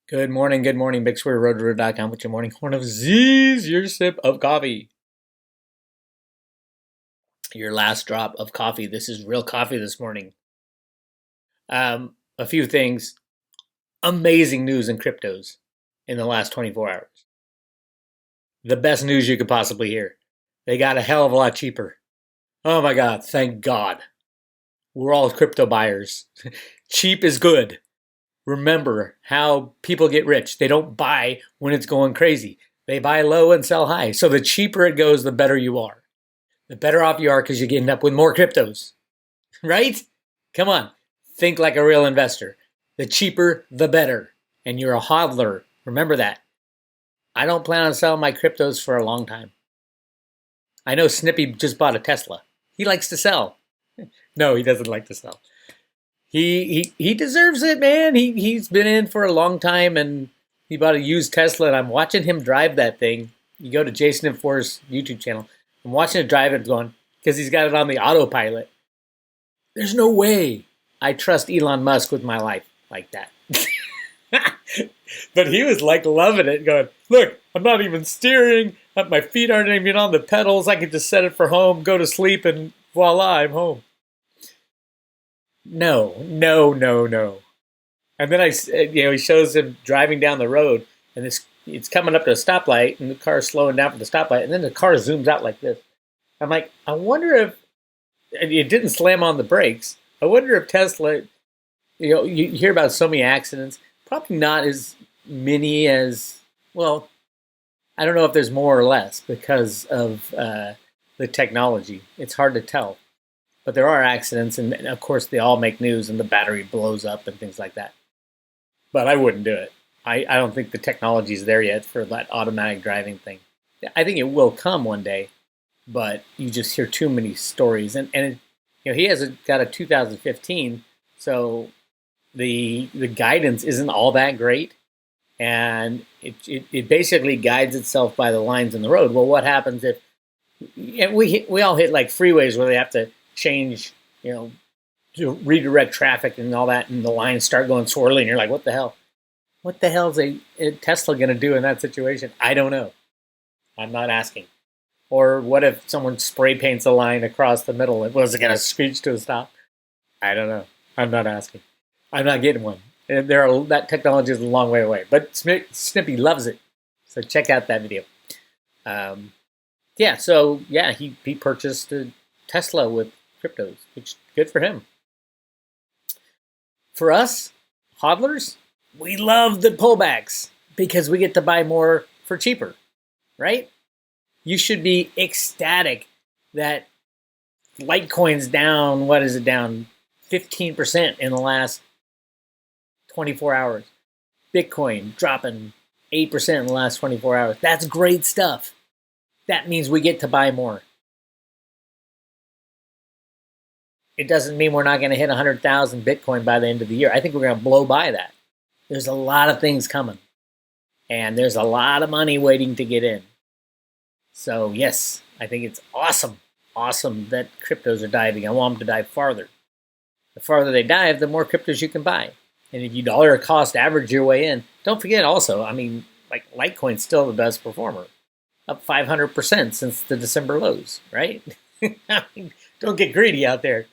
Good morning, Bix Weir, roto.com with your morning horn of Z's, your sip of coffee. Your last drop of coffee. This is real coffee this morning. A few things. Amazing news in cryptos in the last 24 hours. The best news you could possibly hear. They got a hell of a lot cheaper. Oh my God, thank God. We're all crypto buyers. Cheap is good. Remember how people get rich. They don't buy when it's going crazy. They buy low and sell high. So the cheaper it goes, the better you are. The better off you are because you end up with more cryptos. Right? Come on. Think like a real investor. The cheaper, the better. And you're a hodler. Remember that. I don't plan on selling my cryptos for a long time. I know Snippy just bought a Tesla. He likes to sell. No, he doesn't like to sell. He deserves it, man. He's been in for a long time, and he bought a used Tesla, and I'm watching him drive that thing. You go to Jason and Forrest's YouTube channel. I'm watching him drive it going, because he's got it on the autopilot. There's no way I trust Elon Musk with my life like that. But he was like loving it, going, look, I'm not even steering. My feet aren't even on the pedals. I can just set it for home, go to sleep, and voila, I'm home. No. And then he shows him driving down the road, and it's coming up to a stoplight, and the car's slowing down for the stoplight, and then the car zooms out like this. I'm like, I wonder if it didn't slam on the brakes. I wonder if Tesla, you hear about so many accidents, probably not as many as, well, I don't know if there's more or less because of the technology. It's hard to tell. But there are accidents, and of course they all make news, and the battery blows up and things like that. But I wouldn't do it. I don't think the technology is there yet for that automatic driving thing. I think it will come one day, but you just hear too many stories. And he has got a 2015, so the guidance isn't all that great, and it basically guides itself by the lines in the road. Well, what happens if we all hit like freeways where they have to change, to redirect traffic and all that, and the lines start going swirly, and you're like, what the hell? What the hell is a Tesla going to do in that situation? I don't know. I'm not asking. Or what if someone spray paints a line across the middle? Was it going to screech to a stop? I don't know. I'm not asking. I'm not getting one. That technology is a long way away. But Snippy loves it. So check out that video. He purchased a Tesla with cryptos, which good for him. For us, hodlers, we love the pullbacks because we get to buy more for cheaper, right? You should be ecstatic that Litecoin's down, what is it, down 15% in the last 24 hours. Bitcoin dropping 8% in the last 24 hours. That's great stuff. That means we get to buy more. It doesn't mean we're not going to hit 100,000 Bitcoin by the end of the year. I think we're going to blow by that. There's a lot of things coming. And there's a lot of money waiting to get in. So yes, I think it's awesome. Awesome that cryptos are diving. I want them to dive farther. The farther they dive, the more cryptos you can buy. And if you dollar cost average your way in, don't forget also, like Litecoin's still the best performer. Up 500% since the December lows, right? Don't get greedy out there.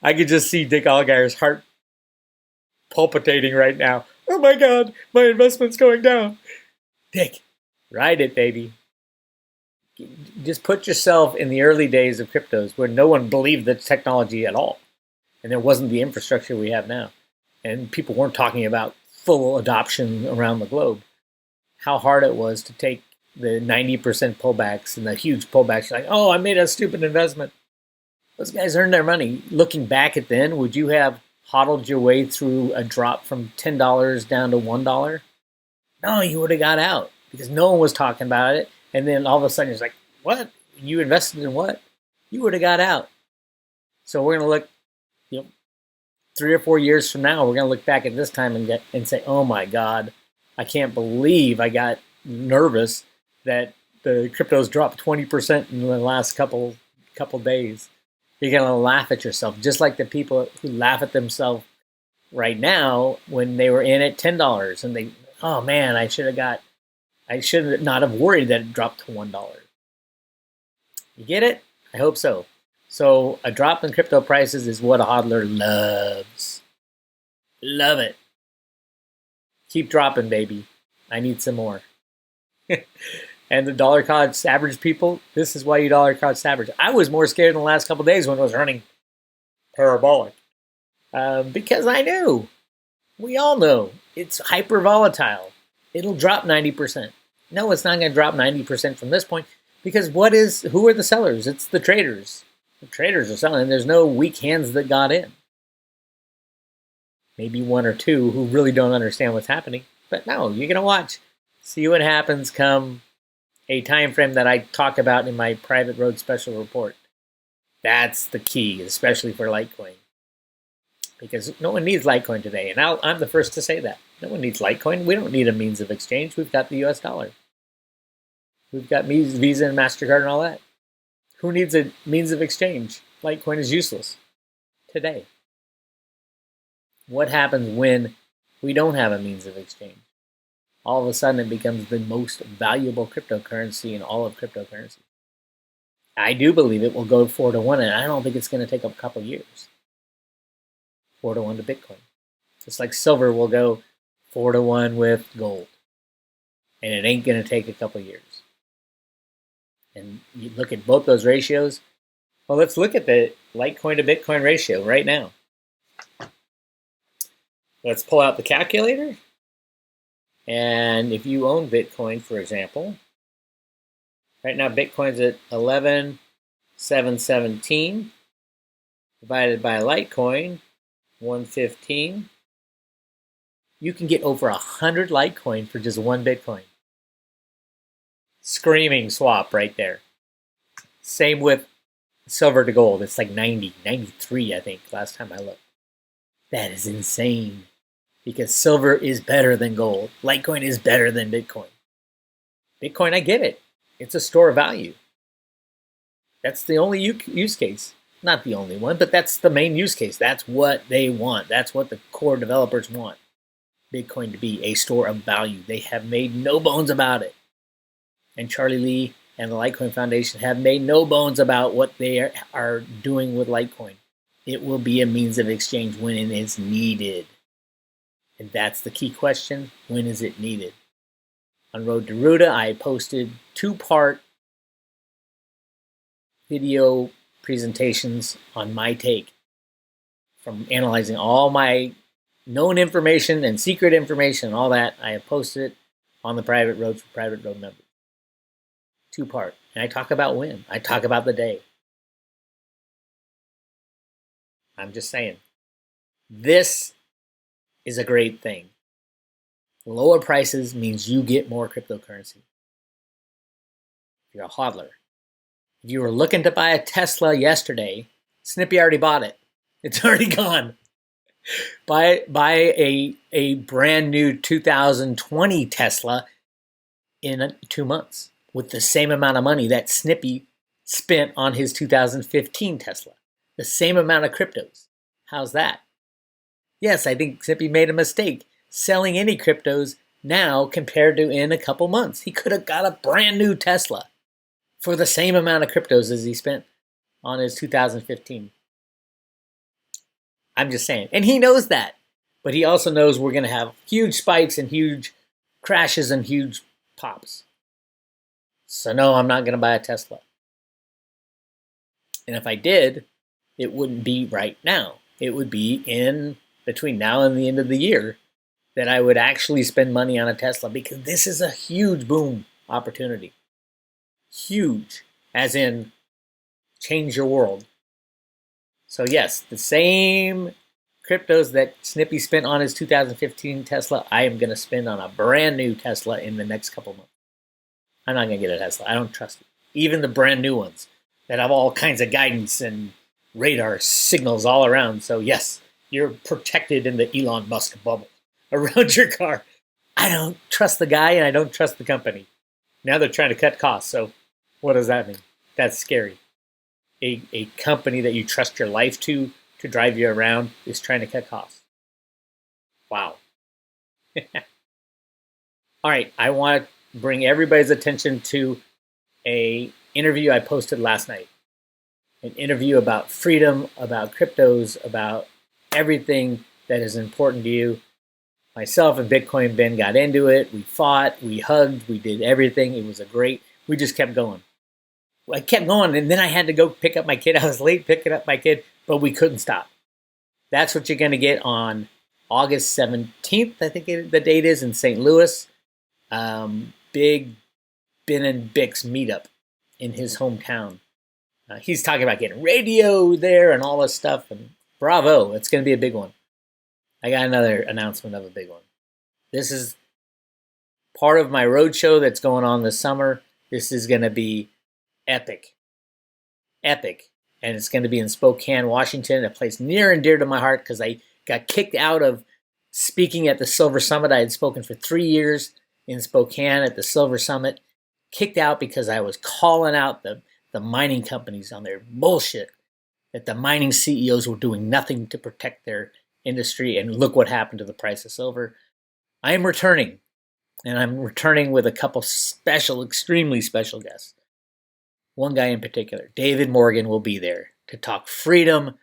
I could just see Dick Allgire's heart palpitating right now. Oh my God, my investment's going down. Dick, ride it, baby. Just put yourself in the early days of cryptos where no one believed the technology at all. And there wasn't the infrastructure we have now. And people weren't talking about full adoption around the globe. How hard it was to take the 90% pullbacks and the huge pullbacks. You're like, oh, I made a stupid investment. Those guys earned their money. Looking back at then, would you have hodled your way through a drop from $10 down to $1? No, you would have got out because no one was talking about it. And then all of a sudden, it's like, what? You invested in what? You would have got out. So we're going to look, 3 or 4 years from now, we're going to look back at this time and say, oh my God, I can't believe I got nervous that the cryptos dropped 20% in the last couple days. You're going to laugh at yourself, just like the people who laugh at themselves right now when they were in at $10 and they, oh man, I should not have worried that it dropped to $1. You get it? I hope so. So a drop in crypto prices is what a hodler loves. Love it. Keep dropping, baby. I need some more. And the dollar cost average people, this is why you dollar cost average. I was more scared in the last couple of days when it was running parabolic. Because I knew. We all know. It's hyper volatile. It'll drop 90%. No, it's not going to drop 90% from this point. Because who are the sellers? It's the traders. The traders are selling. There's no weak hands that got in. Maybe one or two who really don't understand what's happening. But no, you're going to watch. See what happens come a time frame that I talk about in my private road special report. That's the key, especially for Litecoin. Because no one needs Litecoin today. And I'm the first to say that. No one needs Litecoin. We don't need a means of exchange. We've got the US dollar. We've got Visa and MasterCard and all that. Who needs a means of exchange? Litecoin is useless today. What happens when we don't have a means of exchange? All of a sudden, it becomes the most valuable cryptocurrency in all of cryptocurrency. I do believe it will go 4 to 1, and I don't think it's going to take a couple years. 4 to 1 to Bitcoin. Just like silver will go 4 to 1 with gold. And it ain't going to take a couple years. And you look at both those ratios. Well, let's look at the Litecoin to Bitcoin ratio right now. Let's pull out the calculator. And if you own Bitcoin, for example, right now Bitcoin's at 11,717 divided by Litecoin, 115. You can get over 100 Litecoin for just one Bitcoin. Screaming swap right there. Same with silver to gold. It's like 90, 93, I think, last time I looked. That is insane. Because silver is better than gold. Litecoin is better than Bitcoin. Bitcoin, I get it. It's a store of value. That's the only use case. Not the only one, but that's the main use case. That's what they want. That's what the core developers want. Bitcoin to be a store of value. They have made no bones about it. And Charlie Lee and the Litecoin Foundation have made no bones about what they are doing with Litecoin. It will be a means of exchange when it is needed. And that's the key question. When is it needed? On Road to Ruta, I posted 2-part video presentations on my take from analyzing all my known information and secret information and all that. I have posted it on the private road for private road members. 2-part. And I talk about when. I talk about the day. I'm just saying. This is a great thing. Lower prices means you get more cryptocurrency. If you're a hodler. If you were looking to buy a Tesla yesterday, Snippy already bought it. It's already gone. Buy a brand new 2020 Tesla in 2 months with the same amount of money that Snippy spent on his 2015 Tesla. The same amount of cryptos. How's that? Yes, I think Snippy made a mistake selling any cryptos now compared to in a couple months. He could have got a brand new Tesla for the same amount of cryptos as he spent on his 2015. I'm just saying. And he knows that. But he also knows we're going to have huge spikes and huge crashes and huge pops. So no, I'm not going to buy a Tesla. And if I did, it wouldn't be right now. It would be in between now and the end of the year that I would actually spend money on a Tesla, because this is a huge boom opportunity. Huge, as in change your world. So yes, the same cryptos that Snippy spent on his 2015 Tesla, I am going to spend on a brand new Tesla in the next couple months. I'm not going to get a Tesla. I don't trust it. Even the brand new ones that have all kinds of guidance and radar signals all around. So yes, you're protected in the Elon Musk bubble around your car. I don't trust the guy and I don't trust the company. Now they're trying to cut costs. So what does that mean? That's scary. A company that you trust your life to drive you around is trying to cut costs. Wow. All right, I want to bring everybody's attention to a interview I posted last night. An interview about freedom, about cryptos, about everything that is important to you. Myself and Bitcoin Ben got into it. We fought, we hugged, we did everything. It was we just kept going. I kept going, and then I had to go pick up my kid. I was late picking up my kid, but we couldn't stop. That's what you're going to get on August 17th, I think the date is, in St. Louis. Big Ben and Bix meetup in his hometown. He's talking about getting radio there and all this stuff, and bravo, it's going to be a big one. I got another announcement of a big one. This is part of my road show that's going on this summer. This is going to be epic. Epic. And it's going to be in Spokane, Washington, a place near and dear to my heart because I got kicked out of speaking at the Silver Summit. I had spoken for 3 years in Spokane at the Silver Summit. Kicked out because I was calling out the mining companies on their bullshit, that the mining CEOs were doing nothing to protect their industry, and look what happened to the price of silver. I am returning, and I'm returning with a couple special, extremely special guests. One guy in particular, David Morgan, will be there to talk freedom.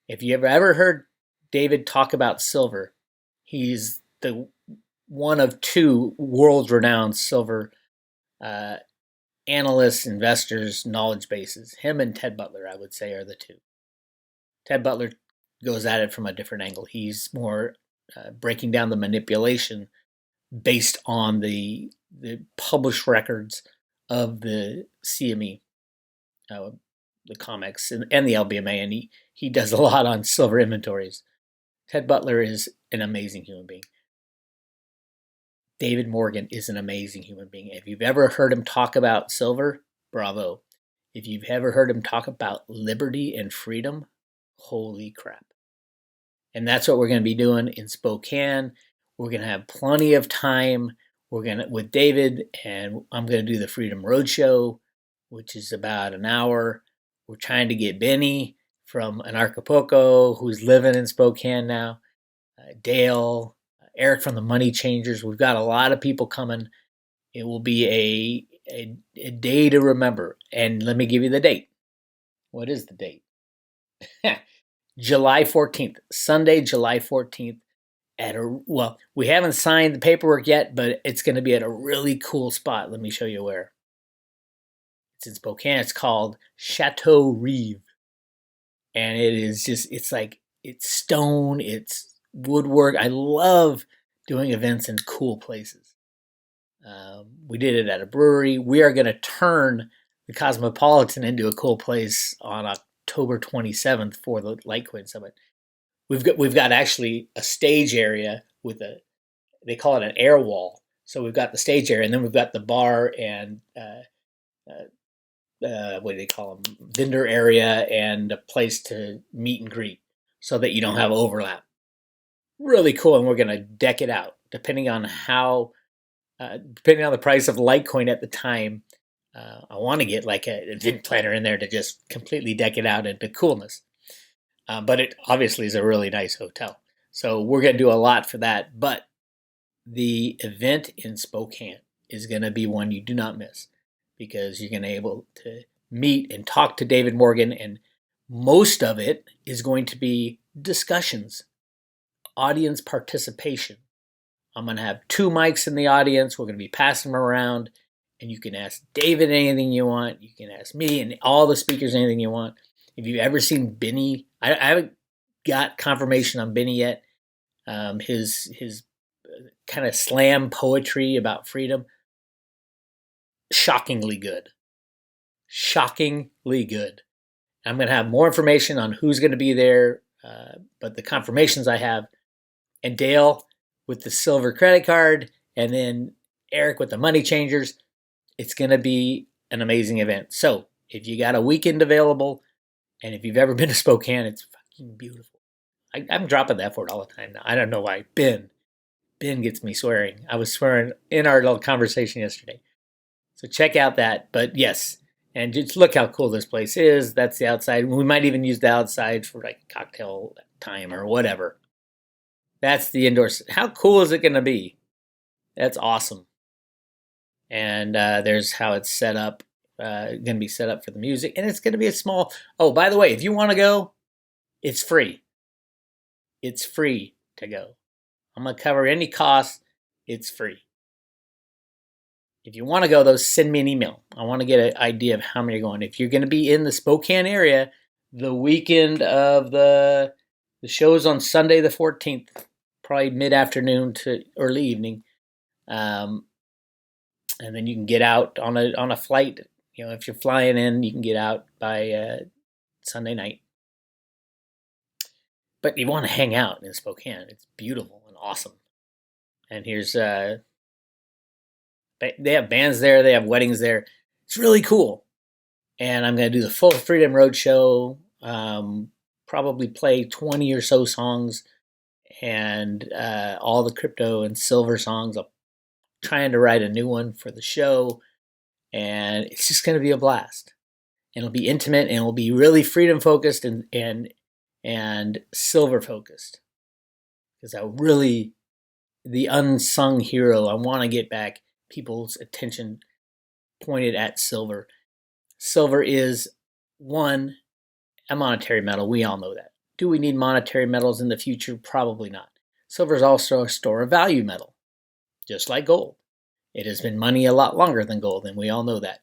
If you ever heard David talk about silver, he's the one of two world-renowned silver analysts, investors, knowledge bases. Him and Ted Butler, I would say, are the two. Ted Butler goes at it from a different angle. He's more breaking down the manipulation based on the published records of the CME, the COMEX, and the LBMA, and he does a lot on silver inventories. Ted Butler is an amazing human being. David Morgan is an amazing human being. If you've ever heard him talk about silver, bravo. If you've ever heard him talk about liberty and freedom, holy crap. And that's what we're going to be doing in Spokane. We're going to have plenty of time. We're going to, with David, and I'm going to do the Freedom Roadshow, which is about an hour. We're trying to get Benny from Anarchapulco, who's living in Spokane now, Dale, Eric from the Money Changers. We've got a lot of people coming. It will be a day to remember. And let me give you the date. What is the date? July 14th, Sunday, July 14th. We haven't signed the paperwork yet, but it's going to be at a really cool spot. Let me show you where. It's in Spokane. It's called Chateau Reeve. And it is just, it's stone, it's woodwork. I love doing events in cool places. We did it at a brewery. We are going to turn the Cosmopolitan into a cool place on October 27th for the Litecoin Summit. We've got actually a stage area with they call it an air wall. So we've got the stage area, and then we've got the bar and what do they call them? Vendor area and a place to meet and greet, so that you don't have overlap. Really cool, and we're going to deck it out depending on the price of Litecoin at the time. I want to get like an event planner in there to just completely deck it out into coolness. But it obviously is a really nice hotel. So we're going to do a lot for that. But the event in Spokane is going to be one you do not miss, because you're going to be able to meet and talk to David Morgan, and most of it is going to be discussions, audience participation. I'm going to have 2 mics in the audience. We're going to be passing them around, and you can ask David anything you want. You can ask me and all the speakers anything you want. If you've ever seen Benny, I haven't got confirmation on Benny yet. His kind of slam poetry about freedom, shockingly good. Shockingly good. I'm going to have more information on who's going to be there, but the confirmations I have, and Dale with the silver credit card, and then Eric with the Money Changers. It's going to be an amazing event. So if you got a weekend available, and if you've ever been to Spokane, it's fucking beautiful. I'm dropping that for it all the time now. I don't know why. Ben gets me swearing. I was swearing in our little conversation yesterday. So check out that. But yes, and just look how cool this place is. That's the outside. We might even use the outside for like cocktail time or whatever. That's the indoors. How cool is it going to be? That's awesome. And there's how it's set up. Going to be set up for the music, and it's going to be a small. Oh, by the way, if you want to go, it's free. It's free to go. I'm going to cover any cost. It's free. If you want to go, though, send me an email. I want to get an idea of how many are going. If you're going to be in the Spokane area, the weekend of the show's on Sunday the 14th, probably mid-afternoon to early evening. And then you can get out on a flight. If you're flying in, you can get out by Sunday night. But you want to hang out in Spokane. It's beautiful and awesome. And here's they have bands there. They have weddings there. It's really cool. And I'm going to do the full Freedom Roadshow. Probably play 20 or so songs and all the crypto and silver songs. I'm trying to write a new one for the show. And it's just going to be a blast. And it'll be intimate and it'll be really freedom focused and silver focused. Because the unsung hero, I want to get back people's attention pointed at silver. Silver is, one, a monetary metal. We all know that. Do we need monetary metals in the future? Probably not. Silver is also a store of value metal, just like gold. It has been money a lot longer than gold, and we all know that.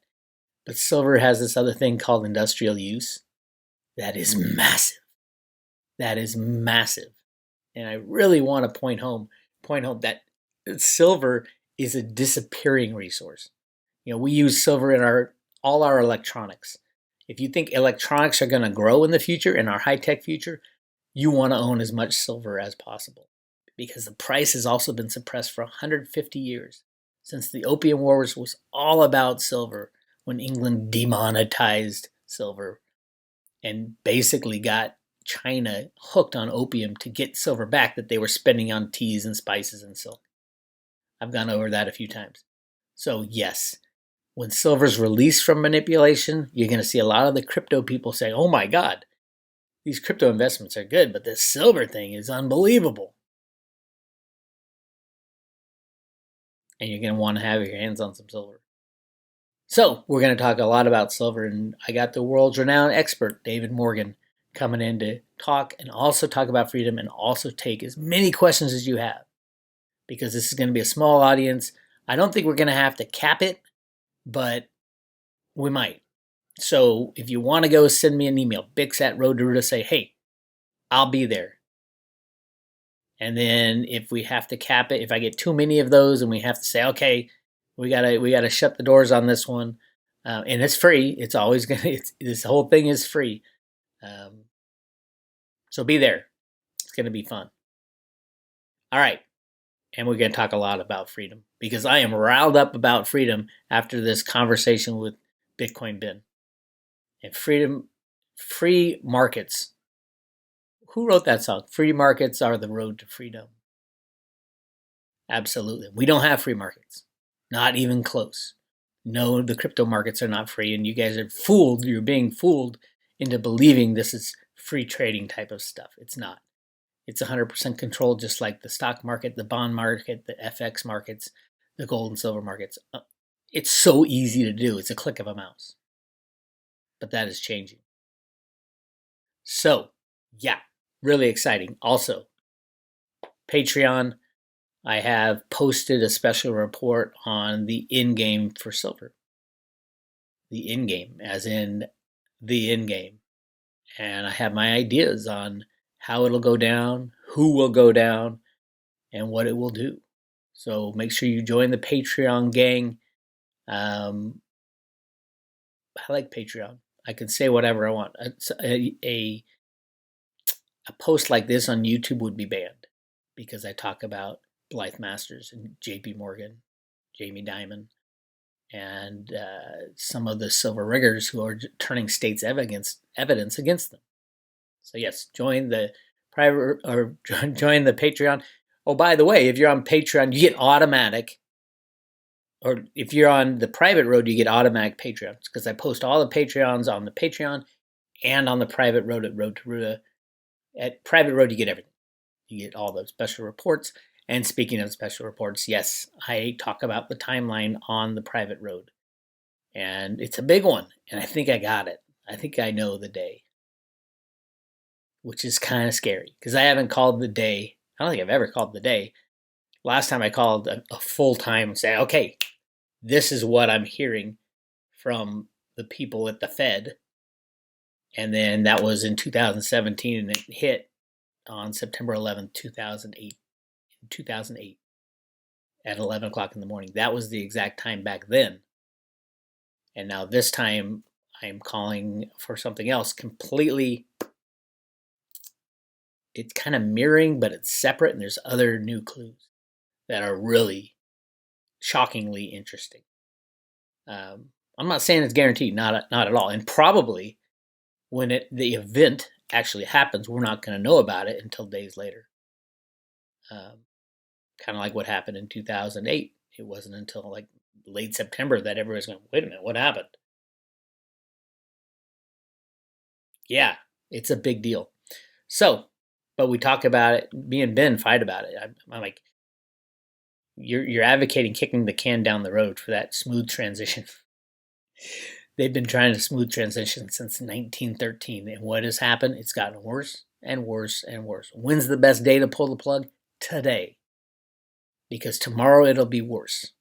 But silver has this other thing called industrial use that is massive. That is massive. And I really want to point home that silver is a disappearing resource. We use silver in all our electronics. If you think electronics are going to grow in the future, in our high-tech future, you want to own as much silver as possible. Because the price has also been suppressed for 150 years. Since the Opium Wars was all about silver, when England demonetized silver and basically got China hooked on opium to get silver back that they were spending on teas and spices and silk. I've gone over that a few times. So yes, when silver's released from manipulation, you're going to see a lot of the crypto people say, oh my God, these crypto investments are good, but this silver thing is unbelievable. And you're going to want to have your hands on some silver. So we're going to talk a lot about silver, and I got the world's renowned expert, David Morgan, coming in to talk and also talk about freedom and also take as many questions as you have, because this is going to be a small audience. I don't think we're going to have to cap it, but we might. So if you want to go, send me an email, bix@road2ruta, say, hey, I'll be there. And then if we have to cap it, if I get too many of those and we have to say, okay, we gotta shut the doors on this one, and it's free. It's always this whole thing is free. So be there. It's gonna be fun. All right, and we're gonna talk a lot about freedom because I am riled up about freedom after this conversation with Bitcoin Ben. And free markets. Who wrote that song? Free markets are the road to freedom. Absolutely. We don't have free markets. Not even close. No, the crypto markets are not free, and you guys are fooled. You're being fooled into believing this is free trading type of stuff. It's not. It's 100% controlled, just like the stock market, the bond market, the FX markets, the gold and silver markets. It's so easy to do. It's a click of a mouse. But that is changing. So, yeah. Really exciting. Also, Patreon, I have posted a special report on the in-game for silver. The in-game, as in the in-game. And I have my ideas on how it'll go down, who will go down, and what it will do. So make sure you join the Patreon gang. I like Patreon. I can say whatever I want. A post like this on YouTube would be banned because I talk about Blythe Masters and JP Morgan, Jamie Dimon, and some of the silver riggers who are turning state's evidence against them. So yes, join the private or join the Patreon. Oh, by the way, if you're on Patreon, you get automatic, or if you're on the private road, you get automatic Patreons because I post all the Patreons on the Patreon and on the private road at Road to Ruta. At private road, you get everything. You get all the special reports. And speaking of special reports, yes, I talk about the timeline on the private road. And it's a big one. And I think I got it. I think I know the day, which is kind of scary because I haven't called the day. I don't think I've ever called the day. Last time I called a full time and said, okay, this is what I'm hearing from the people at the Fed. And then that was in 2017, and it hit on September 11th, 2008 at 11 o'clock in the morning. That was the exact time back then. And now this time I'm calling for something else completely. It's kind of mirroring, but it's separate, and there's other new clues that are really shockingly interesting. I'm not saying it's guaranteed, not at all. And probably when the event actually happens, we're not going to know about it until days later. Kind of like what happened in 2008. It wasn't until like late September that everybody's going, wait a minute, what happened? Yeah, it's a big deal. So, but we talk about it. Me and Ben fight about it. I'm like, you're advocating kicking the can down the road for that smooth transition. They've been trying to smooth transition since 1913, and what has happened? It's gotten worse and worse and worse. When's the best day to pull the plug? Today. Because tomorrow it'll be worse.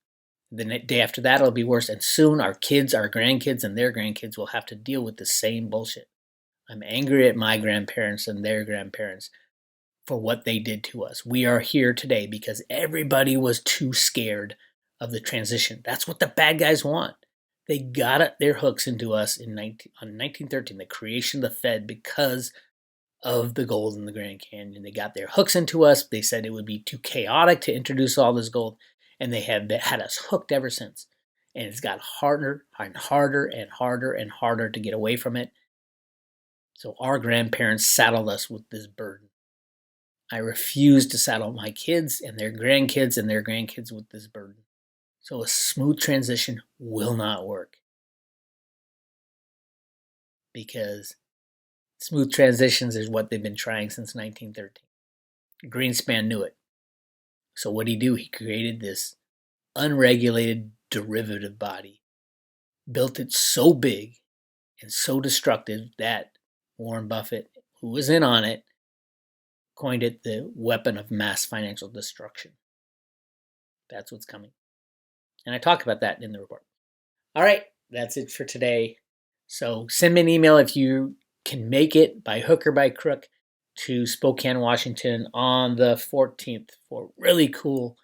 The day after that it'll be worse, and soon our kids, our grandkids, and their grandkids will have to deal with the same bullshit. I'm angry at my grandparents and their grandparents for what they did to us. We are here today because everybody was too scared of the transition. That's what the bad guys want. They got their hooks into us on 1913, the creation of the Fed, because of the gold in the Grand Canyon. They got their hooks into us. They said it would be too chaotic to introduce all this gold, and they have had us hooked ever since. And it's got harder and harder and harder and harder to get away from it. So our grandparents saddled us with this burden. I refuse to saddle my kids and their grandkids with this burden. So a smooth transition will not work. Because smooth transitions is what they've been trying since 1913. Greenspan knew it. So what did he do? He created this unregulated derivative body, built it so big and so destructive that Warren Buffett, who was in on it, coined it the weapon of mass financial destruction. That's what's coming. And I talk about that in the report. All right, that's it for today. So send me an email if you can make it by hook or by crook to Spokane, Washington on the 14th for really cool,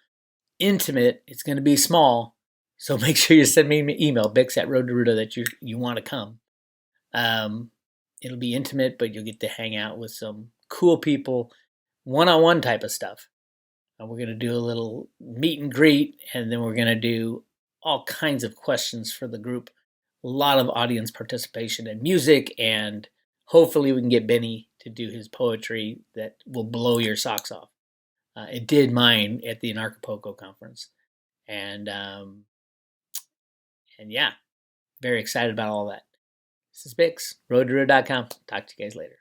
intimate. It's going to be small, so make sure you send me an email, bix@road2ruta, that you want to come. It'll be intimate, but you'll get to hang out with some cool people, one-on-one type of stuff. We're going to do a little meet and greet, and then we're going to do all kinds of questions for the group. A lot of audience participation and music, and hopefully we can get Benny to do his poetry that will blow your socks off. It did mine at the Anarchapulco conference. And yeah, very excited about all that. This is Bix, road2ruta.com. Talk to you guys later.